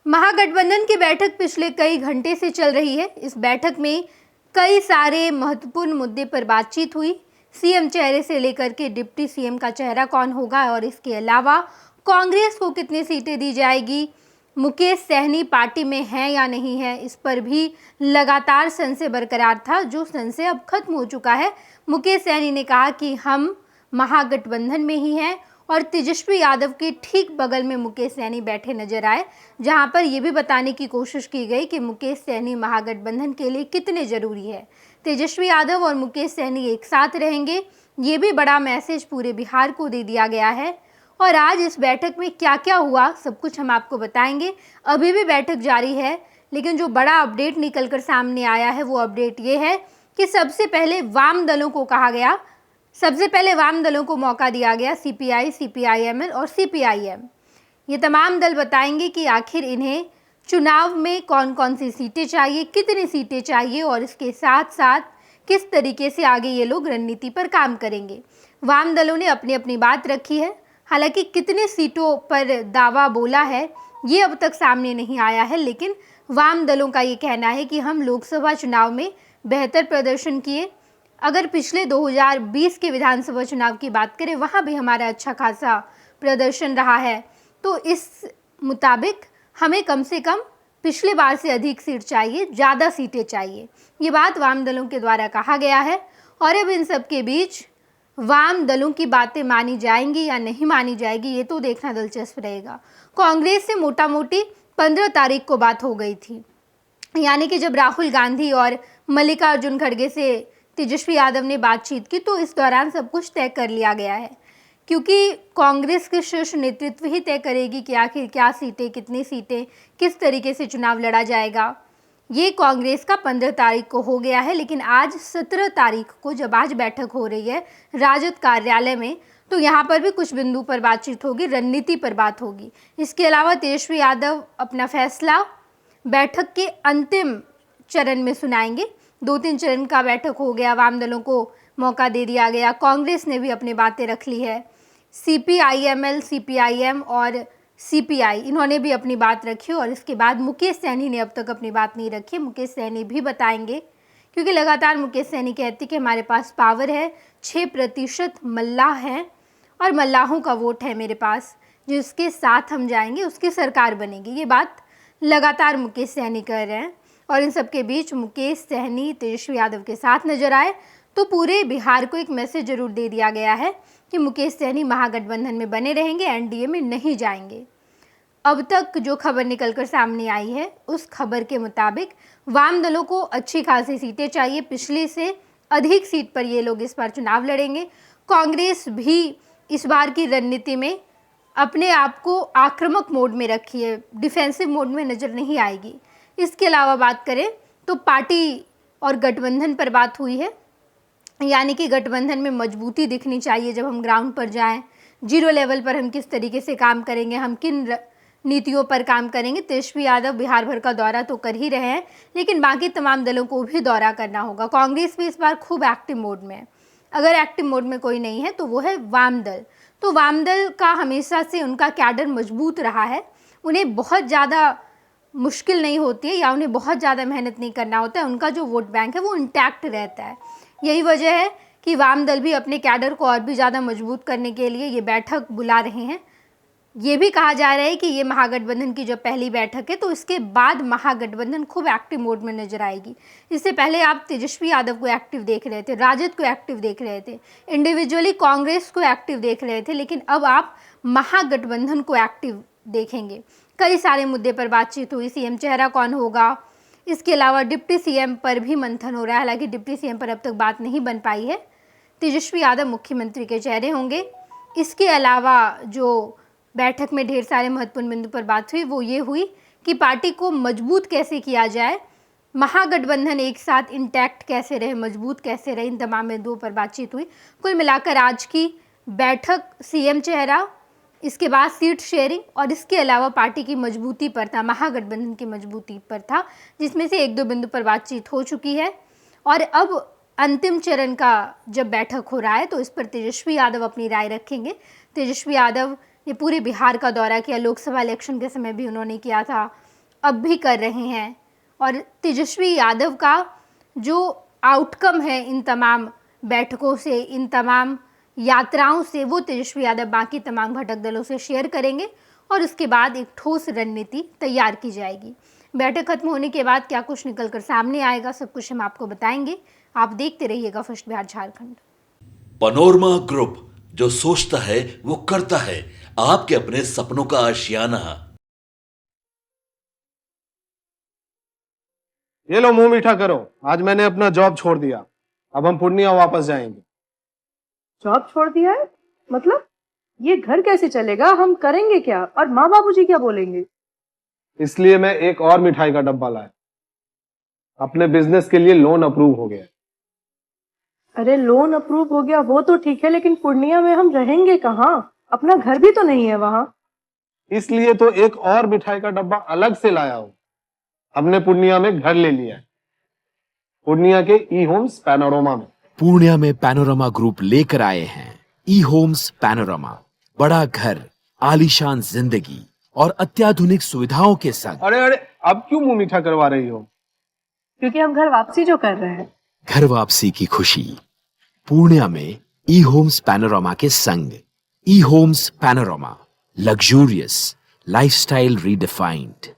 महागठबंधन की बैठक पिछले कई घंटे से चल रही है। इस बैठक में कई सारे महत्वपूर्ण मुद्दे पर बातचीत हुई। सीएम चेहरे से लेकर के डिप्टी सीएम का चेहरा कौन होगा और इसके अलावा कांग्रेस को कितनी सीटें दी जाएगी, मुकेश सहनी पार्टी में है या नहीं है, इस पर भी लगातार संशय बरकरार था, जो संशय अब खत्म हो चुका है। मुकेश सहनी ने कहा कि हम महागठबंधन में ही हैं और तेजस्वी यादव के ठीक बगल में मुकेश सहनी बैठे नजर आए, जहां पर यह भी बताने की कोशिश की गई कि मुकेश सहनी महागठबंधन के लिए कितने जरूरी है। तेजस्वी यादव और मुकेश सहनी एक साथ रहेंगे, ये भी बड़ा मैसेज पूरे बिहार को दे दिया गया है। और आज इस बैठक में क्या क्या हुआ सब कुछ हम आपको बताएंगे। अभी भी बैठक जारी है, लेकिन जो बड़ा अपडेट निकल कर सामने आया है वो अपडेट ये है कि सबसे पहले वाम दलों को कहा गया, सबसे पहले वाम दलों को मौका दिया गया। सीपीआई, सीपीआईएमएल और सीपीआईएम, ये तमाम दल बताएंगे कि आखिर इन्हें चुनाव में कौन कौन सी सीटें चाहिए, कितनी सीटें चाहिए और इसके साथ साथ किस तरीके से आगे ये लोग रणनीति पर काम करेंगे। वाम दलों ने अपनी अपनी बात रखी है, हालांकि कितनी सीटों पर दावा बोला है ये अब तक सामने नहीं आया है, लेकिन वाम दलों का ये कहना है कि हम लोकसभा चुनाव में बेहतर प्रदर्शन किए। अगर पिछले 2020 के विधानसभा चुनाव की बात करें, वहाँ भी हमारा अच्छा खासा प्रदर्शन रहा है, तो इस मुताबिक हमें कम से कम पिछले बार से अधिक सीट चाहिए, ज़्यादा सीटें चाहिए। ये बात वाम दलों के द्वारा कहा गया है। और अब इन सब के बीच वाम दलों की बातें मानी जाएंगी या नहीं मानी जाएगी, ये तो देखना दिलचस्प रहेगा। कांग्रेस से मोटा मोटी 15 तारीख को बात हो गई थी, यानी कि जब राहुल गांधी और मल्लिकार्जुन खड़गे से तेजस्वी यादव ने बातचीत की, तो इस दौरान सब कुछ तय कर लिया गया है, क्योंकि कांग्रेस के शीर्ष नेतृत्व ही तय करेगी कि आखिर क्या सीटें, कितनी सीटें, किस तरीके से चुनाव लड़ा जाएगा। ये कांग्रेस का 15 तारीख को हो गया है, लेकिन आज 17 तारीख को जब आज बैठक हो रही है राजद कार्यालय में, तो यहाँ पर भी कुछ बिंदु पर बातचीत होगी, रणनीति पर बात होगी। इसके अलावा तेजस्वी यादव अपना फैसला बैठक के अंतिम चरण में सुनाएंगे। 2-3 चरण का बैठक हो गया, वाम दलों को मौका दे दिया गया, कांग्रेस ने भी अपनी बातें रख ली है, सीपीआईएमएल, सीपीआईएम और सीपीआई इन्होंने भी अपनी बात रखी। और इसके बाद मुकेश सहनी ने अब तक अपनी बात नहीं रखी। मुकेश सहनी भी बताएंगे, क्योंकि लगातार मुकेश सहनी कहती कि हमारे पास पावर है, 6% मल्लाह हैं और मल्लाहों का वोट है मेरे पास, जिसके साथ हम जाएंगे उसकी सरकार बनेगी। ये बात लगातार मुकेश सहनी कर रहे हैं। और इन सब के बीच मुकेश सहनी तेजस्वी यादव के साथ नजर आए तो पूरे बिहार को एक मैसेज जरूर दे दिया गया है कि मुकेश सहनी महागठबंधन में बने रहेंगे, एनडीए में नहीं जाएंगे। अब तक जो खबर निकलकर सामने आई है उस खबर के मुताबिक वाम दलों को अच्छी खासी सीटें चाहिए, पिछली से अधिक सीट पर ये लोग इस बार चुनाव लड़ेंगे। कांग्रेस भी इस बार की रणनीति में अपने आप को आक्रामक मोड में रखी है, डिफेंसिव मोड में नजर नहीं आएगी। इसके अलावा बात करें तो पार्टी और गठबंधन पर बात हुई है, यानी कि गठबंधन में मजबूती दिखनी चाहिए। जब हम ग्राउंड पर जाएं, जीरो लेवल पर हम किस तरीके से काम करेंगे, हम किन नीतियों पर काम करेंगे। तेजस्वी यादव बिहार भर का दौरा तो कर ही रहे हैं, लेकिन बाकी तमाम दलों को भी दौरा करना होगा। कांग्रेस भी इस बार खूब एक्टिव मोड में है। अगर एक्टिव मोड में कोई नहीं है तो वो है वाम दल। तो वाम दल का हमेशा से उनका कैडर मजबूत रहा है, उन्हें बहुत ज़्यादा मुश्किल नहीं होती है या उन्हें बहुत ज़्यादा मेहनत नहीं करना होता है, उनका जो वोट बैंक है वो इंटैक्ट रहता है। यही वजह है कि वाम दल भी अपने कैडर को और भी ज़्यादा मजबूत करने के लिए ये बैठक बुला रहे हैं। ये भी कहा जा रहा है कि ये महागठबंधन की जब पहली बैठक है तो इसके बाद महागठबंधन खूब एक्टिव मोड में नजर आएगी। इससे पहले आप तेजस्वी यादव को एक्टिव देख रहे थे, राजद को एक्टिव देख रहे थे, इंडिविजुअली कांग्रेस को एक्टिव देख रहे थे, लेकिन अब आप महागठबंधन को एक्टिव देखेंगे। कई सारे मुद्दे पर बातचीत हुई, सीएम चेहरा कौन होगा, इसके अलावा डिप्टी सीएम पर भी मंथन हो रहा है। हालांकि डिप्टी सीएम पर अब तक बात नहीं बन पाई है, तेजस्वी यादव मुख्यमंत्री के चेहरे होंगे। इसके अलावा जो बैठक में ढेर सारे महत्वपूर्ण बिंदु पर बात हुई वो ये हुई कि पार्टी को मजबूत कैसे किया जाए, महागठबंधन एक साथ इंटैक्ट कैसे रहे, मजबूत कैसे रहे, इन तमाम बिंदुओं पर बातचीत हुई। कुल मिलाकर आज की बैठक सीएम चेहरा, इसके बाद सीट शेयरिंग और इसके अलावा पार्टी की मजबूती पर था, महागठबंधन की मजबूती पर था, जिसमें से 1-2 बिंदु पर बातचीत हो चुकी है। और अब अंतिम चरण का जब बैठक हो रहा है तो इस पर तेजस्वी यादव अपनी राय रखेंगे। तेजस्वी यादव ने पूरे बिहार का दौरा किया, लोकसभा इलेक्शन के समय भी उन्होंने किया था, अब भी कर रहे हैं और तेजस्वी यादव का जो आउटकम है इन तमाम बैठकों से, इन तमाम यात्राओं से, वो तेजस्वी यादव बाकी तमाम घटक दलों से शेयर करेंगे और उसके बाद एक ठोस रणनीति तैयार की जाएगी। बैठक खत्म होने के बाद क्या कुछ निकलकर सामने आएगा, सब कुछ हम आपको बताएंगे। आप देखते रहिएगा first Bihar Jharkhand. Panorama group, जो सोचता है वो करता है। आपके अपने सपनों का आशियाना। ये लो मुंह मीठा करो, आज मैंने अपना जॉब छोड़ दिया। अब हम पूर्णिया वापस जाएंगे। जॉब छोड़ दिया है? मतलब ये घर कैसे चलेगा? हम करेंगे क्या? और माँ बाबूजी क्या बोलेंगे? इसलिए मैं एक और मिठाई का डब्बा लाया। अपने बिजनेस के लिए लोन अप्रूव हो गया। अरे लोन अप्रूव हो गया वो तो ठीक है, लेकिन पूर्णिया में हम रहेंगे कहाँ? अपना घर भी तो नहीं है वहाँ। इसलिए तो एक और मिठाई का डब्बा अलग से लाया हूँ। हमने पूर्णिया में घर ले लिया है, पूर्णिया के ई होम्स पैनोरमा में। पूर्णिया में पैनोरमा ग्रुप लेकर आए हैं ई होम्स पैनोरमा। बड़ा घर, आलीशान जिंदगी और अत्याधुनिक सुविधाओं के संग। अरे अरे, अब क्यों मुंह मीठा करवा रही हो? क्योंकि हम घर वापसी जो कर रहे हैं। घर वापसी की खुशी पूर्णिया में ई होम्स पैनोरमा के संग। E homes panorama, luxurious lifestyle redefined.